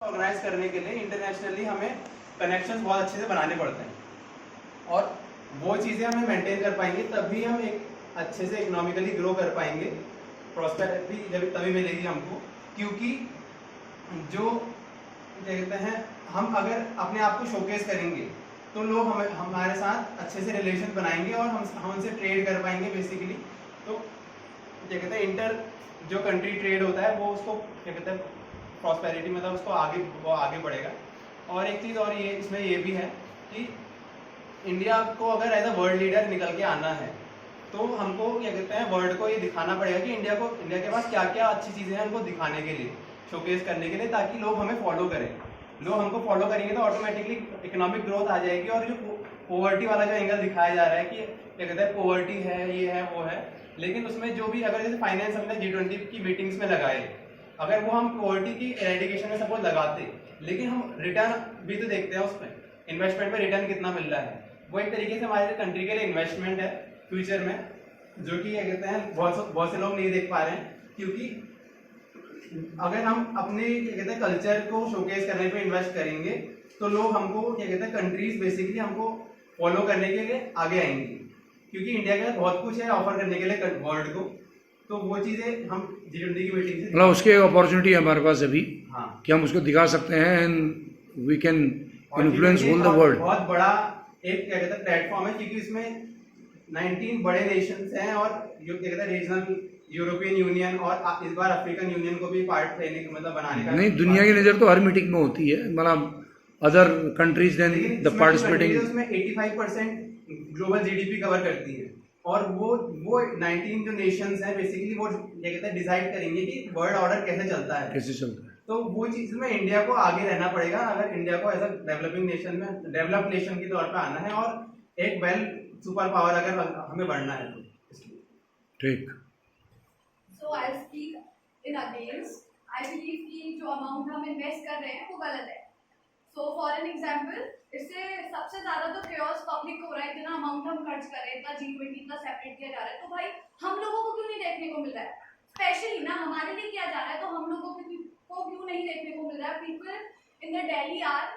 Organise करने के लिए इंटरनेशनली हमें कनेक्शंस बहुत अच्छे से बनाने पड़ते हैं और वो चीज़ें हमें मेंटेन कर पाएंगे, तभी हम एक अच्छे से इकोनॉमिकली ग्रो कर पाएंगे। प्रॉस्पेरिटी जब तभी मिलेगी हमको, क्योंकि जो क्या कहते हैं, हम अगर अपने आप को शोकेस करेंगे तो लोग हमारे साथ अच्छे से रिलेशन बनाएंगे और हम उनसे ट्रेड कर पाएंगे बेसिकली। तो क्या कहते हैं, जो कंट्री ट्रेड होता है वो उसको क्या कहते हैं प्रॉस्पेरिटी, मतलब उसको आगे बढ़ेगा। और एक चीज़ और ये इसमें ये भी है कि इंडिया को अगर एज अ वर्ल्ड लीडर निकल के आना है तो हमको क्या कहते हैं वर्ल्ड को ये दिखाना पड़ेगा कि इंडिया के पास क्या क्या अच्छी चीज़ें हैं उनको दिखाने के लिए, शोकेस करने के लिए, ताकि लोग हमें फॉलो करें। लोग हमको फॉलो करेंगे तो ऑटोमेटिकली इकोनॉमिक ग्रोथ आ जाएगी। और जो पोवर्टी वाला जो एंगल दिखाया जा रहा है कि क्या कहते हैं पोवर्टी है, ये है, वो है, लेकिन उसमें जो भी अगर जैसे फाइनेंस हमने G20 की मीटिंग्स में लगाए, अगर वो हम पोवर्टी की एरेडिकेशन में सपोज लगाते, लेकिन हम रिटर्न भी तो देखते हैं, उसमें इन्वेस्टमेंट में रिटर्न कितना मिल रहा है, वो एक तरीके से हमारे कंट्री के लिए इन्वेस्टमेंट है फ्यूचर में, जो कि क्या कहते हैं बहुत से लोग नहीं देख पा रहे हैं। क्योंकि अगर हम अपने क्या कहते हैं कल्चर को शोकेस करने पे इन्वेस्ट करेंगे तो लोग हमको क्या कहते हैं कंट्रीज बेसिकली हमको फॉलो करने के लिए आगे आएंगी, क्योंकि इंडिया के पास बहुत कुछ है ऑफर करने के लिए वर्ल्ड को। तो वो चीजें हम G20 की मीटिंग से मतलब उसकी एक अपॉर्चुनिटी है हमारे पास अभी, हाँ, कि हम उसको दिखा सकते हैं and we can influence whole the world. बहुत बड़ा एक क्या कहते हैं प्लेटफॉर्म है, क्योंकि इसमें 19 बड़े नेशंस हैं और जो क्या कहते हैं रीजनल यूरोपियन यूनियन और इस बार अफ्रीकन यूनियन को भी पार्ट लेने का मतलब बनाने का। नहीं, दुनिया की नज़र तो हर मीटिंग में होती है, मतलब other countries than the participating. उसमें 85% ग्लोबल जीडीपी कवर करती है और वो 19 जो नेशंस हैं बेसिकली वो क्या कहते हैं डिसाइड करेंगे कि वर्ल्ड ऑर्डर कैसे चलता है। तो वो चीज में इंडिया को आगे रहना पड़ेगा, अगर इंडिया को एज अ डेवलपिंग नेशन में डेवलप्ड नेशन के तौर पे आना है और एक वेल सुपर पावर अगर हमें बढ़ना है तो इसलिए ठीक। So I'll speak in against. I believe कि जो अमाउंट हम इन्वेस्ट कर रहे हैं वो गलत है। So for an example, इससे सबसे ज्यादा तो chaos पब्लिक को हो रहा है, इतना अमाउंट हम खर्च कर रहे हैं, इतना G20 इतना सेपरेट किया जा रहा है, तो भाई हम लोगों को क्यों नहीं देखने को मिल रहा है? स्पेशली ना हमारे लिए किया जा रहा है तो हम लोगों को क्यों नहीं देखने को मिल रहा है? People in the Delhi are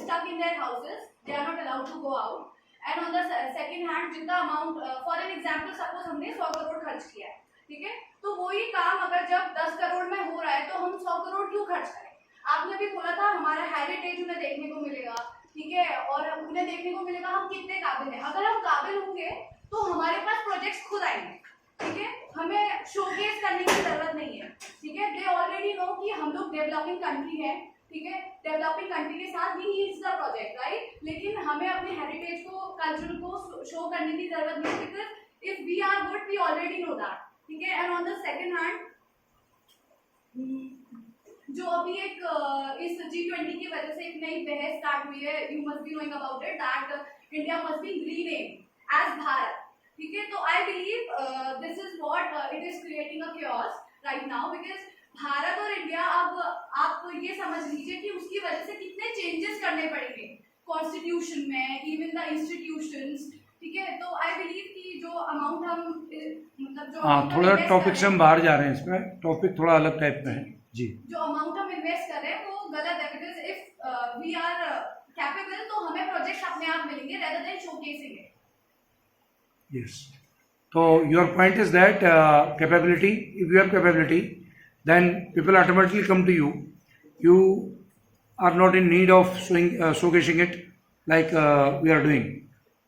stuck in their houses. They are not allowed to go out. And on the second hand, जितना amount for an example suppose हमने 100 करोड़ खर्च किया है, ठीक है, तो वही काम अगर जब 10 करोड़ में हो रहा है तो हम 100 करोड़ क्यों खर्च करें? आपने भी बोला था हमारा हेरिटेज उन्हें देखने को मिलेगा, ठीक है, और उन्हें देखने को मिलेगा हम कितने काबिल हैं। अगर हम काबिल होंगे तो हमारे पास प्रोजेक्ट्स खुद आएंगे, ठीक है, हमें शोकेस करने की जरूरत नहीं है, ठीक है। दे ऑलरेडी नो कि हम लोग डेवलपिंग कंट्री है, ठीक है, डेवलपिंग कंट्री के साथ we needs the project, right. लेकिन हमें अपने हेरिटेज को, कल्चर को शो करने की जरूरत नहीं, because if we are good we already know that, ठीक है। And on the second hand जो अभी एक इस G20 की वजह से एक नई बहस स्टार्ट हुई है, you must be knowing about it, that India must be renamed as Bharat, ठीक है। तो I believe this is what it is creating a chaos right now, because Bharat और इंडिया, अब आप ये समझ लीजिए कि उसकी वजह से कितने चेंजेस करने पड़ेंगे कॉन्स्टिट्यूशन में, इवन द इंस्टीट्यूशंस, ठीक है। तो आई बिलीव कि जो अमाउंट हम मतलब जो थोड़ा टॉपिक से हम बाहर जा रहे हैं, इसमें टॉपिक थोड़ा अलग टाइप में है जी। जो अमाउंट हम इन्वेस्ट कर रहे हैं वो गलत है, because if we are capable तो हमें प्रोजेक्ट अपने आप मिलेंगे rather than showcasing it. Yes, तो your point is that capability, if you have capability then people automatically come to you. You are not in need of showcasing it like we are doing.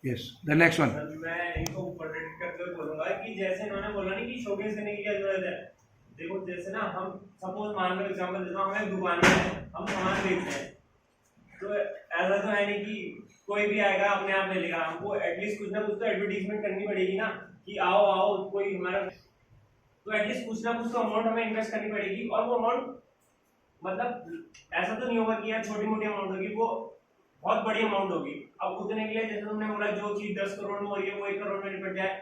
Yes, the next one. मैं इनको protect करके बोलूँगा कि जैसे इन्होंने बोला नहीं कि शोकेस करने की क्या जरूरत है। देखो जैसे ना हम सपोज मान लो एग्जांपल देता हूँ, हमें दुकान में हम सामान बेचते हैं, तो ऐसा तो है नहीं कि कोई भी आएगा अपने आप ले लेगा, हमको एटलीस्ट कुछ ना कुछ तो एडवर्टीजमेंट करनी पड़ेगी ना कि आओ आओ कोई हमारा, तो एटलीस्ट कुछ ना कुछ तो अमाउंट हमें इन्वेस्ट करनी पड़ेगी। और वो अमाउंट मतलब ऐसा तो नहीं होगा कि यार छोटी मोटी अमाउंट होगी, वो बहुत बड़ी अमाउंट होगी। अब उतने के लिए जैसे तुमने बोला जो चीज 10 करोड़ में हो रही है वो 1 करोड़ में निपट जाए,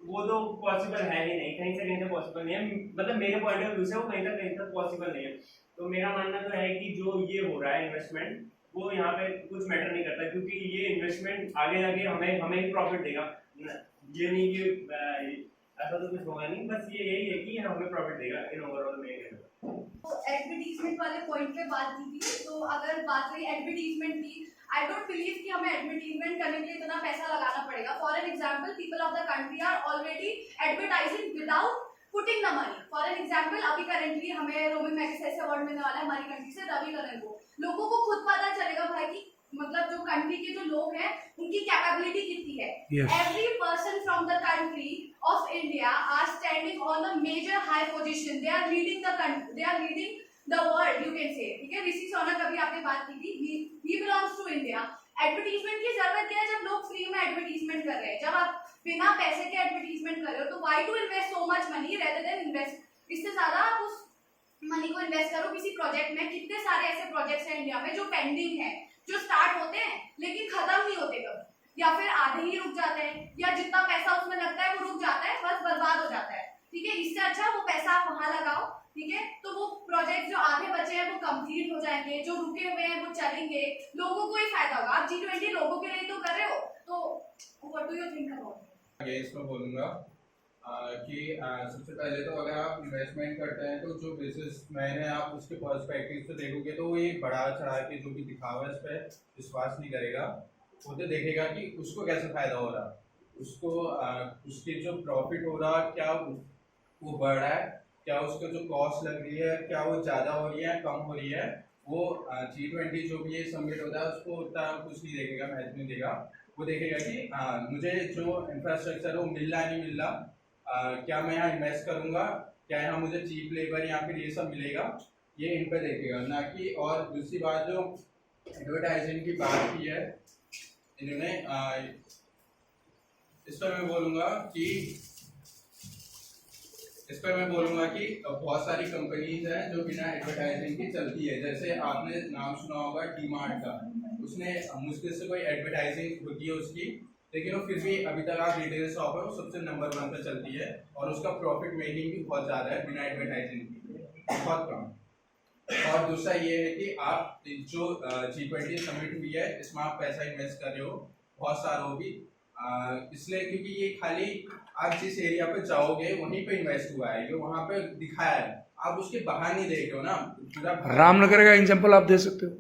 वो तो पॉसिबल है ही नहीं, कहीं से कहीं तक पॉसिबल नहीं है। मतलब मेरे पॉइंट ऑफ व्यू से वो कहीं तक पॉसिबल नहीं है। तो मेरा मानना तो है कि जो ये हो रहा है इन्वेस्टमेंट, वो यहाँ पे कुछ मैटर नहीं करता, क्योंकि ये इन्वेस्टमेंट आगे जाके हमें ही प्रॉफिट देगा। ये नहीं कि ऐसा तो कुछ होगा नहीं, बस ये यही है कि हमें प्रॉफिट देगा इन ओवरऑल में। तो एडवर्टीजमेंट वाले पॉइंट पे बात की थी, तो अगर बात रही एडवर्टीजमेंट की, आई डोंट बिलीव कि हमें एडवर्टीजमेंट करने के लिए इतना पैसा लगाना पड़ेगा. For an example, people of the country are already advertising without putting the money. For an example, अभी करेंटली हमें रोमन मैगसेसे अवार्ड मिलने वाला है हमारी कंट्री से, रवि करण को. लोगों को खुद पता चलेगा भाई कि मतलब जो कंट्री के जो लोग हैं उनकी कैपेबिलिटी कितनी है. Yes. Every person from the country of India are standing on the major high position. They are leading the country. They are leading the world. You can say. ठीक है. ऋषि सोनक अभी आपने बात की थी. He belongs to India. Advertisement की जरूरत क्या है जब लोग फ्री में एडवर्टीजमेंट कर रहे हैं. जब आप बिना पैसे के एडवर्टीजमेंट कर रहे हो तो why to invest so much money rather than invest. इससे ज्यादा आप उस मनी को इन्वेस्ट करो किसी प्रोजेक्ट में. कितने सारे ऐसे प्रोजेक्ट्स हैं इंडिया में जो पेंडिंग है, जो स्टार्ट होते हैं लेकिन खत्म नहीं होते कभी, या फिर आधे ही रुक जाते हैं, या जितना पैसा उसमें लगता है वो रुक जाता है, बस बर्बाद हो जाता है. ठीक है. इससे अच्छा वो पैसा आप वहां लगाओ. ठीक है. तो वो प्रोजेक्ट जो आधे बचे हैं वो कंप्लीट हो जाएंगे, जो रुके हुए हैं वो चलेंगे, लोगों को ही फायदा होगा. आप G20 लोगों के लिए तो कर रहे हो, तो what do you think about आगे इसमें बोलूँगा कि सबसे पहले तो अगर आप इन्वेस्टमेंट करते हैं तो जो बिजनेसमैन है आप उसके पर्सपेक्टिव से देखोगे तो ये बढ़ा चढ़ा के जो भी दिखावा है इस पर विश्वास नहीं करेगा. वो तो देखेगा कि उसको कैसे फायदा हो रहा, उसको उसके जो प्रॉफिट हो रहा क्या वो बढ़ रहा है, क्या उसको जो कॉस्ट लग रही है क्या वो ज़्यादा हो रही है कम हो रही है. वो G20 जो भी ये समिट होता है उसको उतना कुछ नहीं देखेगा, महत्व नहीं देगा. वो देखेगा कि मुझे जो इंफ्रास्ट्रक्चर है वो मिल रहा नहीं मिल रहा, क्या मैं यहाँ इन्वेस्ट करूँगा, क्या यहाँ मुझे चीप लेबर या फिर ये सब मिलेगा, ये इन पर देखेगा ना कि. और दूसरी बात जो एडवर्टाइजिंग की बात की है इन्होंने, इस पर मैं बोलूँगा कि बहुत सारी कंपनीज हैं जो बिना एडवर्टाइजिंग की चलती है. जैसे आपने नाम सुना होगा डीमार्ट का, उसने मुश्किल से कोई एडवर्टाइजिंग होती है उसकी, लेकिन वो फिर भी अभी तक आप रिटेल शॉप है वो सबसे नंबर 1 पे चलती है और उसका प्रॉफिट मेकिंग भी बहुत ज़्यादा है बिना एडवर्टाइजिंग की, बहुत कम. और दूसरा ये है कि आप जो G20 समिट हुई है इसमें आप पैसा इन्वेस्ट कर रहे हो बहुत सारा हो भी, इसलिए क्योंकि ये खाली आप जिस एरिया पे जाओगे वहीं पे इन्वेस्ट हुआ है, ये वहाँ पे दिखाया है, आप उसके बाहर नहीं देख रहे हो ना पूरा. रामनगर का एग्जांपल आप दे सकते हो.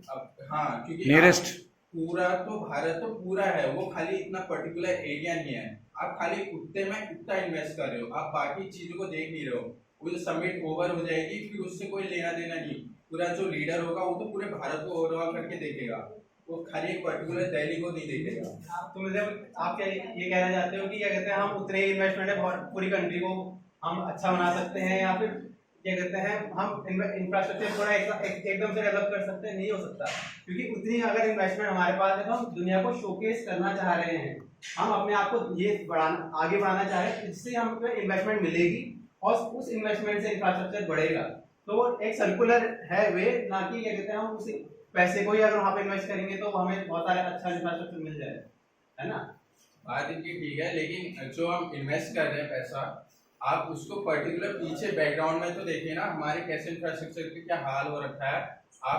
हाँ, क्योंकि नियरेस्ट पूरा तो भारत तो पूरा है, वो खाली इतना पर्टिकुलर एरिया नहीं है. आप खाली कुत्ते में इतना इन्वेस्ट कर रहे हो, आप बाकी चीजों को देख नहीं रहे हो. वो जो समिट ओवर हो जाएगी फिर उससे कोई लेना देना नहीं. पूरा जो लीडर होगा वो तो पूरे भारत को ओवरऑल करके देखेगा, वो खाली एक पर्टिकुलर दिल्ली को नहीं देखेगा. तो मतलब आप क्या ये कहना चाहते हो कि क्या कहते हैं हम उतने इन्वेस्टमेंट है पूरी कंट्री को हम अच्छा बना सकते हैं, या फिर क्या कहते हैं हम इंफ्रास्ट्रक्चर थोड़ा एकदम से डेवलप कर सकते हैं? नहीं हो सकता, क्योंकि उतनी अगर इन्वेस्टमेंट हमारे पास है तो हम दुनिया को शोकेस करना चाह रहे हैं, हम अपने आप को ये आगे बढ़ाना चाह रहे हैं, इससे हमको इन्वेस्टमेंट मिलेगी और उस इन्वेस्टमेंट से इंफ्रास्ट्रक्चर बढ़ेगा. तो एक सर्कुलर है वे, ना कि क्या कहते हैं हम उसी पैसे को ही अगर वहाँ पे इन्वेस्ट करेंगे तो हमें बहुत सारा अच्छा इंफ्रास्ट्रक्चर मिल जाएगा, है ना. बात इनकी ठीक है, लेकिन जो हम इन्वेस्ट कर रहे हैं पैसा, आप उसको पर्टिकुलर पीछे बैकग्राउंड में तो देखिए ना हमारे कैसे इंफ्रास्ट्रक्चर का क्या हाल हो रखा है.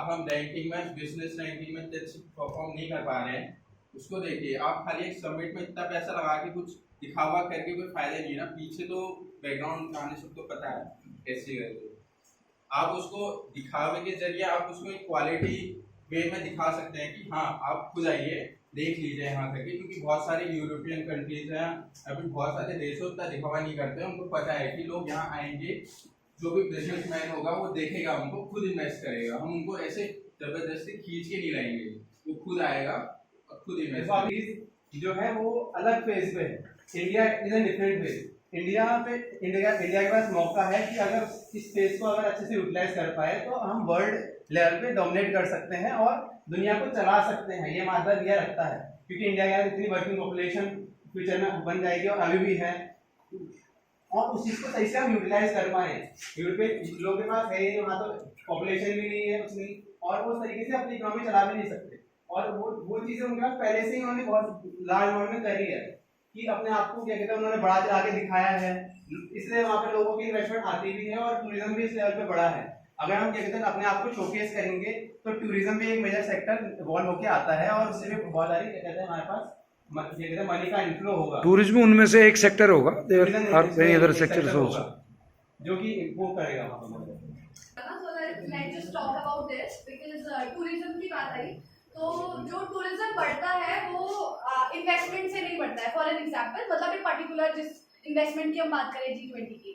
हम रैंकिंग में बिजनेस रैंकिंग में परफॉर्म नहीं कर पा रहे हैं, उसको देखिए. आप खाली एक समिट में इतना पैसा लगा के कुछ दिखावा करके कोई फायदा नहीं है ना, पीछे तो बैकग्राउंड कहानी सबको पता है कैसी है. आप उसको दिखावे के जरिए आप उसको एक क्वालिटी वे में दिखा सकते हैं कि हाँ आप खुद आइए देख लीजिए यहाँ करके, क्योंकि बहुत सारे यूरोपियन कंट्रीज हैं, अभी बहुत सारे देशों उतना दिखावा नहीं करते. उनको पता है कि लोग यहाँ आएंगे, जो भी बिजनेसमैन होगा वो देखेगा उनको, खुद इन्वेस्ट करेगा. हम उनको ऐसे जबरदस्ती खींच के नहीं लाएंगे, वो खुद आएगा और खुद इन्वेस्ट. जो है वो अलग फेज पे है, India is a different phase. India के पास मौका है कि अगर इस स्पेस को अगर अच्छे से यूटिलाइज कर पाए तो हम वर्ल्ड लेवल पे डोमिनेट कर सकते हैं और दुनिया को चला सकते हैं. ये मादा दिया रखता है, क्योंकि इंडिया के अंदर इतनी वर्किंग पॉपुलेशन फ्यूचर में बन जाएगी और अभी भी है, और उस चीज़ को सही से हम यूटिलाइज कर पाए. यूरोपियन लोगों के पास है ही वहाँ तो पॉपुलेशन भी नहीं है कुछ नहीं, और वो तरीके से अपनी इकोनॉमी चला भी नहीं सकते. और वो चीज़ें उनके पास पहले से ही उन्होंने बहुत लार्ज अमाउंट में करी है कि अपने आप को क्या कहते हैं उन्होंने बढ़ा चढ़ा के दिखाया है, इसलिए वहाँ पे लोगों की इन्वेस्टमेंट आती भी है और टूरिज्म भी इस लेवल पे बढ़ा है. अगर हम क्या कहते हैं अपने आप को शोकेस करेंगे तो टूरिज्म भी एक मेजर सेक्टर इवॉल्व होके आता है और उससे भी बहुत सारी क्या कहते हैं हमारे पास मनी का इनफ्लो होगा. टूरिज्म उनमें से एक सेक्टर होगा, there are many other sectors also जो कि इम्प्रूव करेगा वहाँ पर. let's just talk about this because tourism की बात आई तो जो टूरिज्म बढ़ता है वो इन्वेस्टमेंट से नहीं बढ़ता है. फॉर एन एग्जांपल मतलब एक पर्टिकुलर जिस इन्वेस्टमेंट की हम बात करें G20 की,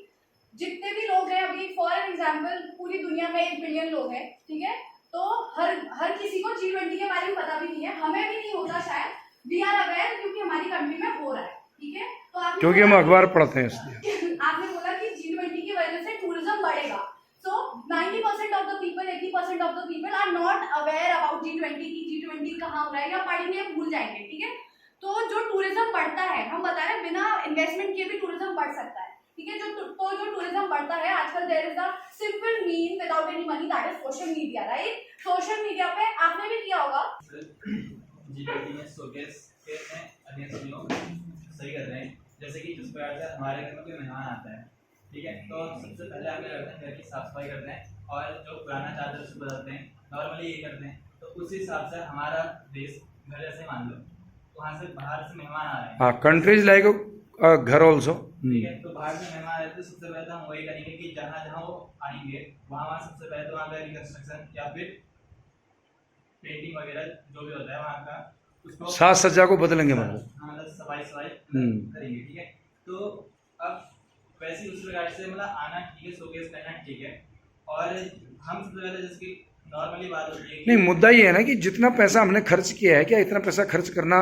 जितने भी लोग हैं अभी फॉर एन एग्जांपल पूरी दुनिया में 1 बिलियन लोग हैं, ठीक है, तो हर किसी को G20 के बारे में पता भी नहीं है, हमें भी नहीं होता शायद. वी आर अवेयर क्योंकि हमारी कंट्री में हो रहा है, ठीक है. तो आपने क्योंकि हम अखबार पढ़ते हैं इसलिए. आपने बोला कि G20 की वजह से टूरिज्म बढ़ेगा. So 90% of the people, 80% of the people are not aware about G20 की G20 कहाँ हो रहा है या पढ़ेंगे भूल जाएंगे, ठीक है. तो जो टूरिज्म बढ़ता है, हम बता रहे हैं बिना इन्वेस्टमेंट किए भी टूरिज्म बढ़ सकता है, ठीक है. जो टूरिज्म बढ़ता है आजकल there is a simple mean without any money, that is social media, right. Social media पे आपने भी किया होगा. G20 में शोकेस के अन्य सभी लोग सही कर रहे हैं. जैसे कि जिस प्रकार से हमारे घर में कोई मेहमान आता है, ठीक है, तो सबसे पहले हम क्या करते हैं, घर की साफ सफाई करते हैं और जो पुराना चादर उसको बदलते हैं. नॉर्मली ये करते हैं. तो उस हिसाब से हमारा देश घर जैसे मान लो, वहाँ से बाहर से मेहमान आ रहे हैं. हाँ, कंट्रीज लाइक घर ऑल्सो. ठीक है, तो बाहर से मेहमान आए तो सबसे पहले तो हम वही करेंगे कि जहाँ जहाँ वो आएंगे वहाँ सबसे पहले तो वहाँ का रिकंस्ट्रक्शन या फिर पेंटिंग वगैरह जो भी होता है वहाँ का उसको साज सज्जा को बदलेंगे मतलब. हाँ, मतलब सफाई करेंगे, ठीक है. तो अब वैसे उस प्रकार से मतलब आना ठीक है, शोकेस करना ठीक है. और हम सबसे पहले जैसे कि नॉर्मली बात होती है नहीं, मुद्दा ये है ना कि जितना पैसा हमने खर्च किया है, क्या इतना पैसा खर्च करना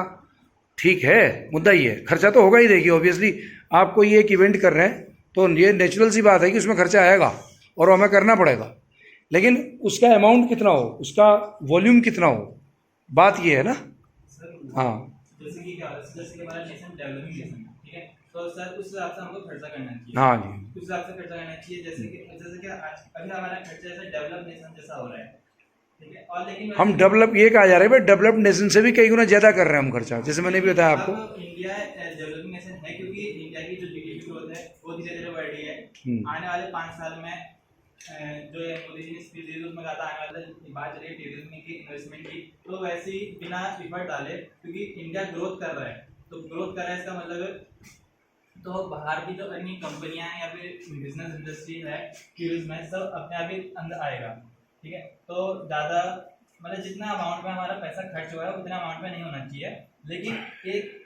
ठीक है? मुद्दा ये है. खर्चा तो होगा ही. देखिए ऑब्वियसली आप कोई एक इवेंट कर रहे हैं तो ये नेचुरल सी बात है कि उसमें खर्चा आएगा और हमें करना पड़ेगा, लेकिन उसका अमाउंट कितना हो, उसका वॉल्यूम कितना हो, बात ये है ना. हाँ, जैसे कि क्या जैसे कि हमारा नेशन डेवलपिंग नेशन है, ठीक है, तो सर उस हिसाब से हमको खर्चा करना चाहिए. हाँ जी. उस हिसाब से खर्चा करना चाहिए. जैसे कि आज अभी हमारा खर्चा जैसे डेवलप नेशन जैसा हो रहा है, ठीक है. और लेकिन हम डेवलप ये कहा जा रहा है भाई, डेवलप्ड नेशन से भी कई गुना ज़्यादा कर रहे हैं हम खर्चा, जैसे मैंने भी बताया आपको. अब इंडिया डेवलपिंग नेशन है क्योंकि इंडिया की जो जीडीपी ग्रोथ है वो धीरे धीरे बढ़ रही है. आने वाले 5 साल में जो मोदी जी ने स्पीच दी उसमें कहा था आने वाले बात चलिए टूरिज्म की, इन्वेस्टमेंट की, तो वैसे ही बिना एफर्ट डाले क्योंकि इंडिया ग्रोथ कर रहा है, तो ग्रोथ कर रहा है इसका मतलब तो बाहर की जो अन्य कंपनियां हैं या फिर बिजनेस इंडस्ट्री है, टूरिज्म है, सब अपने आप ही अंदर आएगा, ठीक है. तो ज़्यादा मतलब जितना अमाउंट में हमारा पैसा खर्च हुआ है उतना अमाउंट में नहीं होना चाहिए, लेकिन एक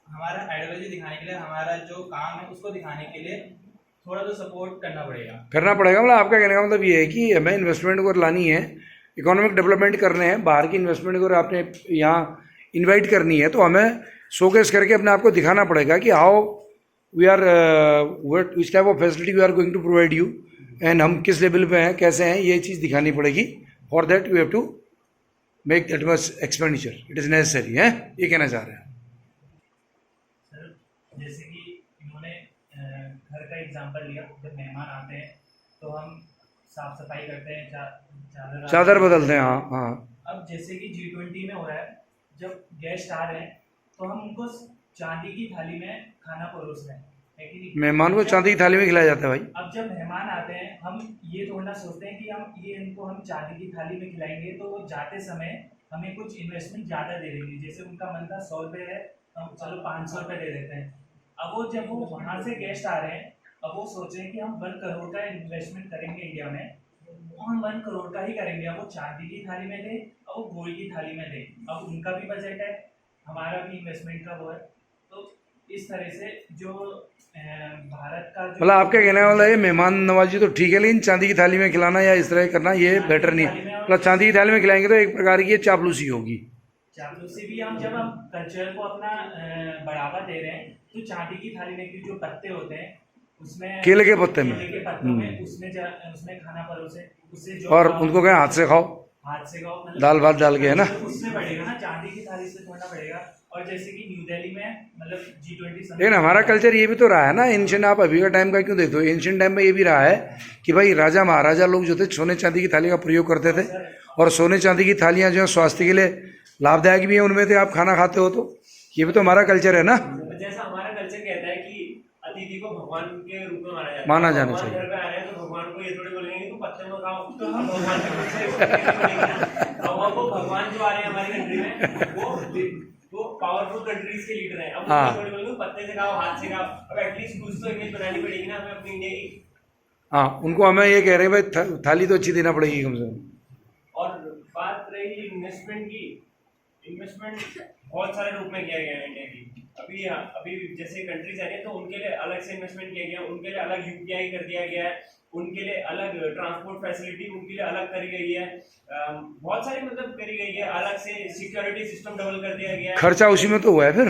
हमारा आइडियोलॉजी दिखाने के लिए, हमारा जो काम है उसको दिखाने के लिए थोड़ा तो सपोर्ट करना पड़ेगा. मतलब आपका कहने का मतलब ये है कि हमें इन्वेस्टमेंट को लानी है, इकोनॉमिक डेवलपमेंट करने हैं, बाहर की इन्वेस्टमेंट को आपने यहाँ इनवाइट करनी है, तो हमें शोकेस करके अपने आप को दिखाना पड़ेगा कि how we are what which type of facility we are going to provide you, and हम किस लेवल पे हैं, कैसे हैं, ये चीज़ दिखानी पड़ेगी. For that we have to make that much expenditure, it is necessary है. ये कहना चाह रहे हैं. सर जैसे कि इन्होंने घर का एग्जांपल लिया, जब मेहमान आते हैं तो हम साफ सफाई करते हैं, चादर बदलते हैं. हाँ हाँ. अब जैसे कि G20 में हो रहा है, जब गेस्ट आ रहे हैं तो हम उनको चांदी की थाली में खाना परोस रहे हैं, है कि नहीं? मेहमान को चांदी की थाली में खिलाया जाता है भाई. अब जब मेहमान आते हैं हम ये थोड़ा सोचते हैं कि इनको हम चांदी की थाली में खिलाएंगे तो वो जाते समय हमें कुछ इन्वेस्टमेंट ज़्यादा दे देंगे. जैसे उनका मन था 100 रुपये है, हम चलो 500 रुपये दे देते हैं. अब वो जब वो वहाँ से गेस्ट आ रहे हैं, अब वो सोच रहे हैं कि हम 1 करोड़ का इन्वेस्टमेंट करेंगे इंडिया में, हम 1 करोड़ का ही करेंगे. अब वो चांदी की थाली में दे, अब वो गोल्ड की थाली में दे, अब उनका भी बजट है, हमारा भी इन्वेस्टमेंट का वो है. तो इस तरह से जो भारत का जो मतलब आपके कहने वाला ये मेहमान नवाजी तो ठीक है, लेकिन चांदी की थाली में खिलाना या इस तरह करना ये बेटर नहीं है. मतलब चांदी की थाली में खिलाएंगे तो एक प्रकार की ये चापलूसी होगी. चापलूसी भी हम जब हम कल्चर को अपना बढ़ावा दे रहे हैं तो चांदी की थाली में जो पत्ते होते हैं उसमें केले के पत्ते में, उसमें खाना परोसे, उससे जो और उनको कहें हाथ से खाओ, हाथ से खाओ, मतलब दाल भात डाल के, है ना. उसमें बढ़ेगा ना, चांदी की थाली से थोड़ा बढ़ेगा. और जैसे कि न्यू दिल्ली में मतलब G20 लेकिन हमारा कल्चर ये भी तो रहा है ना एंशिएंट. आप अभी का टाइम का क्यों देखते हो, एंशिएंट टाइम में ये भी रहा है कि भाई राजा महाराजा लोग जो थे सोने चांदी की थाली का प्रयोग करते थे, और सोने चांदी की थालियाँ जो है स्वास्थ्य के लिए लाभदायक भी है, उनमें से आप खाना खाते हो, तो ये भी तो हमारा कल्चर है ना. जैसा हमारा कल्चर कहता है कि अतिथि को भगवान के रूप में माना जाना चाहिए. घर पे आ रहे हैं तो भगवान को ये थोड़ी बोलेंगे तो पत्ते में खाओ, तो हम भगवान के रूप से वो भगवान जो आ रहे हैं हमारी कंट्री में वो पावरफुल कंट्रीज के लीडर हैं. अब थोड़ी बोलेंगे पत्ते से खाओ, हाथ से खाओ. अब एटलीस्ट कुछ तो इमेज बनानी पड़ेगी ना हमें अपनी इंडिया की. हाँ, उनको हमें ये कह रहे हैं भाई थाली तो अच्छी देना पड़ेगी कम से कम। और बात रही इन्वेस्टमेंट की, इन्वेस्टमेंट बहुत सारे रूप में किया गया है इंडिया की। अभी जैसे कंट्रीज आ रही है तो उनके लिए अलग से इन्वेस्टमेंट किया गया, उनके लिए अलग यूपीआई कर दिया गया है, उनके लिए अलग ट्रांसपोर्ट फैसिलिटी उनके लिए अलग करी गई है, बहुत सारी मतलब करी गई है, अलग से सिक्योरिटी सिस्टम डेवलप कर दिया गया है, खर्चा उसी में तो हुआ है फिर।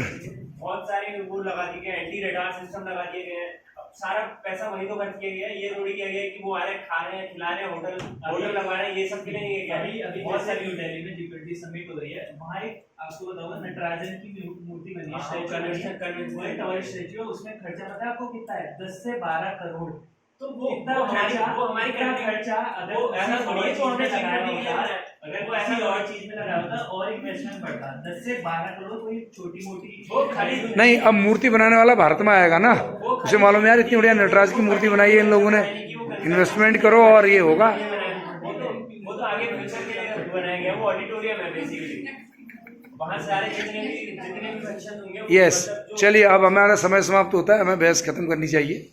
बहुत सारे वो लगा दिए गए, एंटी रेडार सिस्टम लगा दिए गए हैं। अब सारा पैसा वही तो खर्च किया गया है, ये थोड़ी किया गया है कि वो आ रहे हैं, खा रहे हैं, खिला रहे हैं, होटल लगवा रहे हैं, ये सब के लिए नहीं किया गया। अभी बहुत सारी दिल्ली में G20 समिट हो रही है, वहाँ एक आपको बताऊंगा नटराजन की मूर्ति बनी है, टॉयज स्टैचू है, उसमें खर्चा पता है आपको कितना है? 10 से 12 करोड़। तो वो इतना हमारी खर्चा अगर वो ऐसा किसी थोड़ी है और कि हमने चीज में लगाया security के लिए होता, बनाया। अगर वो ऐसी और चीज में लगाया होता और इन्वेस्टमेंट बढ़ता, 10 से 12 करोड़ कोई छोटी मोटी वो खाली नहीं, अब मूर्ति बनाने वाला भारत में आएगा ना, उसे मालूम है यार इतनी बढ़िया नटराज की मूर्ति बनाई है इन लोगों ने, इन्वेस्टमेंट करो और ये होगा। वो तो आगे फ्यूचर के लिए बनाया गया, वो ऑडिटोरियम है बेसिकली, वहाँ सारे जितने भी फंक्शन होंगे वो यस, मतलब जो- चलिए अब हमारा समय समाप्त होता है, हमें बहस खत्म करनी चाहिए।